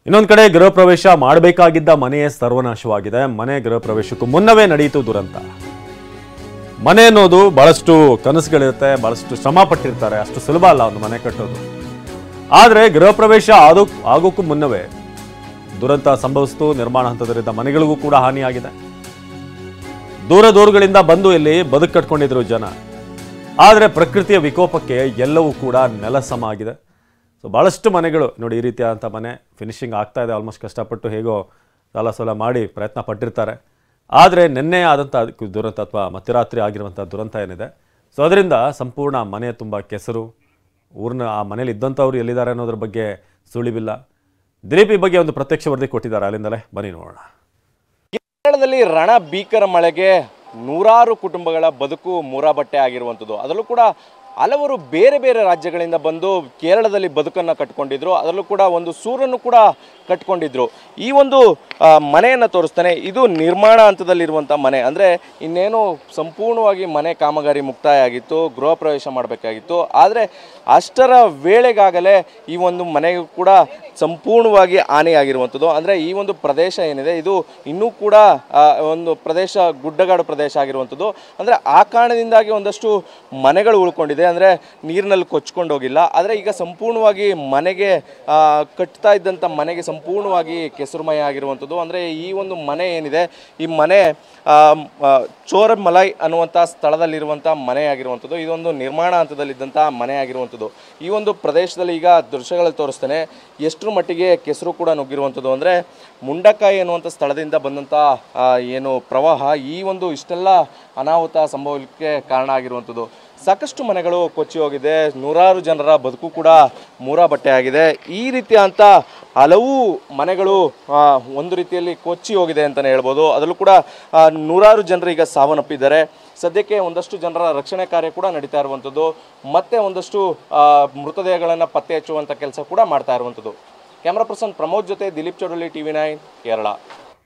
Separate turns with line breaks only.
ಇನ್ನೊಂದು ಕಡೆ ಗೃಹ ಪ್ರವೇಶ ಮಾಡಬೇಕಾಗಿದ್ದ ಮನೆಯೇ ಸರ್ವನಾಶವಾಗಿದೆ. ಮನೆ ಗೃಹ ಪ್ರವೇಶಕ್ಕೂ ಮುನ್ನವೇ ನಡೆಯಿತು ದುರಂತ. ಮನೆ ಅನ್ನೋದು ಬಹಳಷ್ಟು ಕನಸುಗಳಿರುತ್ತೆ, ಬಹಳಷ್ಟು ಶ್ರಮ ಪಟ್ಟಿರ್ತಾರೆ, ಅಷ್ಟು ಸುಲಭ ಅಲ್ಲ ಒಂದು ಮನೆ ಕಟ್ಟೋದು. ಆದರೆ ಗೃಹ ಪ್ರವೇಶ ಆಗೋಕ್ಕೂ ಮುನ್ನವೇ ದುರಂತ ಸಂಭವಿಸಿತು. ನಿರ್ಮಾಣ ಹಂತದಲ್ಲಿದ್ದ ಮನೆಗಳಿಗೂ ಕೂಡ ಹಾನಿಯಾಗಿದೆ. ದೂರಗಳಿಂದ ಬಂದು ಇಲ್ಲಿ ಬದುಕು ಕಟ್ಕೊಂಡಿದ್ರು ಜನ. ಆದರೆ ಪ್ರಕೃತಿಯ ವಿಕೋಪಕ್ಕೆ ಎಲ್ಲವೂ ಕೂಡ ನೆಲಸಮ ಆಗಿದೆ. ಸೊ ಭಾಳಷ್ಟು ಮನೆಗಳು ನೋಡಿ, ಈ ರೀತಿಯಾದಂಥ ಮನೆ ಫಿನಿಶಿಂಗ್ ಆಗ್ತಾ ಇದೆ. ಆಲ್ಮೋಸ್ಟ್ ಕಷ್ಟಪಟ್ಟು ಹೇಗೋ ಸಾಲ ಮಾಡಿ ಪ್ರಯತ್ನ ಪಟ್ಟಿರ್ತಾರೆ. ಆದರೆ ನಿನ್ನೆ ಆದಂಥ ದುರಂತ ಅಥವಾ ಮಧ್ಯರಾತ್ರಿ ಆಗಿರುವಂಥ ದುರಂತ ಏನಿದೆ, ಸೊ ಅದರಿಂದ ಸಂಪೂರ್ಣ ಮನೆ ತುಂಬ ಕೆಸರು. ಊರಿನ ಆ ಮನೇಲಿ ಇದ್ದಂಥವ್ರು ಎಲ್ಲಿದ್ದಾರೆ ಅನ್ನೋದ್ರ ಬಗ್ಗೆ ಸುಳಿವಿಲ್ಲ. ದಿಲೀಪ್ ಈ ಬಗ್ಗೆ ಒಂದು ಪ್ರತ್ಯಕ್ಷ ವರದಿ ಕೊಟ್ಟಿದ್ದಾರೆ. ಅಲ್ಲಿಂದಲೇ ಬನ್ನಿ ನೋಡೋಣ.
ಕೇರಳದಲ್ಲಿ ರಣ ಭೀಕರ ಮಳೆಗೆ ನೂರಾರು ಕುಟುಂಬಗಳ ಬದುಕು ಮೂರಾಬಟ್ಟೆ ಆಗಿರುವಂಥದ್ದು. ಅದರಲ್ಲೂ ಕೂಡ ಹಲವರು ಬೇರೆ ಬೇರೆ ರಾಜ್ಯಗಳಿಂದ ಬಂದು ಕೇರಳದಲ್ಲಿ ಬದುಕನ್ನು ಕಟ್ಕೊಂಡಿದ್ರು. ಅದರಲ್ಲೂ ಕೂಡ ಒಂದು ಸೂರನ್ನು ಕೂಡ ಕಟ್ಕೊಂಡಿದ್ರು. ಈ ಒಂದು ಮನೆಯನ್ನು ತೋರಿಸ್ತಾನೆ. ಇದು ನಿರ್ಮಾಣ ಹಂತದಲ್ಲಿರುವಂಥ ಮನೆ. ಅಂದರೆ ಇನ್ನೇನು ಸಂಪೂರ್ಣವಾಗಿ ಮನೆ ಕಾಮಗಾರಿ ಮುಕ್ತಾಯ ಆಗಿತ್ತು, ಗೃಹ ಪ್ರವೇಶ ಮಾಡಬೇಕಾಗಿತ್ತು. ಆದರೆ ಅಷ್ಟರ ವೇಳೆಗಾಗಲೇ ಈ ಒಂದು ಮನೆಗೂ ಕೂಡ ಸಂಪೂರ್ಣವಾಗಿ ಹಾನಿಯಾಗಿರುವಂಥದ್ದು. ಅಂದರೆ ಈ ಒಂದು ಪ್ರದೇಶ ಏನಿದೆ ಇದು ಇನ್ನೂ ಕೂಡ ಒಂದು ಪ್ರದೇಶ ಗುಡ್ಡಗಾಡು ಪ್ರದೇಶ ಆಗಿರುವಂಥದ್ದು. ಅಂದರೆ ಆ ಕಾರಣದಿಂದಾಗಿ ಒಂದಷ್ಟು ಮನೆಗಳು ಉಳ್ಕೊಂಡಿದೆ, ಅಂದರೆ ನೀರಿನಲ್ಲಿ ಕೊಚ್ಕೊಂಡು ಹೋಗಿಲ್ಲ. ಆದರೆ ಈಗ ಸಂಪೂರ್ಣವಾಗಿ ಮನೆಗೆ ಕಟ್ತಾ ಇದ್ದಂಥ ಮನೆಗೆ ಸಂಪೂರ್ಣವಾಗಿ ಕೆಸರುಮಯ ಆಗಿರುವಂಥದ್ದು. ಅಂದರೆ ಈ ಒಂದು ಮನೆ ಏನಿದೆ, ಈ ಮನೆ ಚೋರಮಲೈ ಅನ್ನುವಂಥ ಸ್ಥಳದಲ್ಲಿರುವಂಥ ಮನೆ ಆಗಿರುವಂಥದ್ದು. ಇದೊಂದು ನಿರ್ಮಾಣ ಹಂತದಲ್ಲಿದ್ದಂಥ ಮನೆ ಆಗಿರುವಂಥದ್ದು. ಈ ಒಂದು ಪ್ರದೇಶದಲ್ಲಿ ಈಗ ದೃಶ್ಯಗಳಲ್ಲಿ ತೋರಿಸ್ತಾನೆ ಎಷ್ಟರ ಮಟ್ಟಿಗೆ ಕೆಸರು ಕೂಡ ನುಗ್ಗಿರುವಂಥದ್ದು. ಅಂದರೆ ಮುಂಡಕಾಯಿ ಅನ್ನುವಂಥ ಸ್ಥಳದಿಂದ ಬಂದಂಥ ಏನು ಪ್ರವಾಹ ಈ ಒಂದು ಇಷ್ಟೆಲ್ಲ ಅನಾಹುತ ಸಂಭವಕ್ಕೆ ಕಾರಣ ಆಗಿರುವಂಥದ್ದು. ಸಾಕಷ್ಟು ಮನೆಗಳು ಕೊಚ್ಚಿ ಹೋಗಿದೆ, ನೂರಾರು ಜನರ ಬದುಕು ಕೂಡ ಮೂರಾಬಟ್ಟೆ ಆಗಿದೆ. ಈ ರೀತಿಯಂಥ ಹಲವು ಮನೆಗಳು ಒಂದು ರೀತಿಯಲ್ಲಿ ಕೊಚ್ಚಿ ಹೋಗಿದೆ ಅಂತಲೇ ಹೇಳ್ಬೋದು. ಅದರಲ್ಲೂ ಕೂಡ ನೂರಾರು ಜನರು ಈಗ ಸಾವನ್ನಪ್ಪಿದ್ದಾರೆ. ಸದ್ಯಕ್ಕೆ ಒಂದಷ್ಟು ಜನರ ರಕ್ಷಣೆ ಕಾರ್ಯ ಕೂಡ ನಡೀತಾ ಇರುವಂಥದ್ದು. ಮತ್ತೆ ಒಂದಷ್ಟು ಮೃತದೇಹಗಳನ್ನು ಪತ್ತೆ ಹಚ್ಚುವಂಥ ಕೆಲಸ ಕೂಡ ಮಾಡ್ತಾ ಇರುವಂಥದ್ದು. ಕ್ಯಾಮ್ರಾ ಪರ್ಸನ್ ಪ್ರಮೋದ್ ಜೊತೆ ದಿಲೀಪ್ ಚೋಡಳ್ಳಿ, TV9 ಕೇರಳ.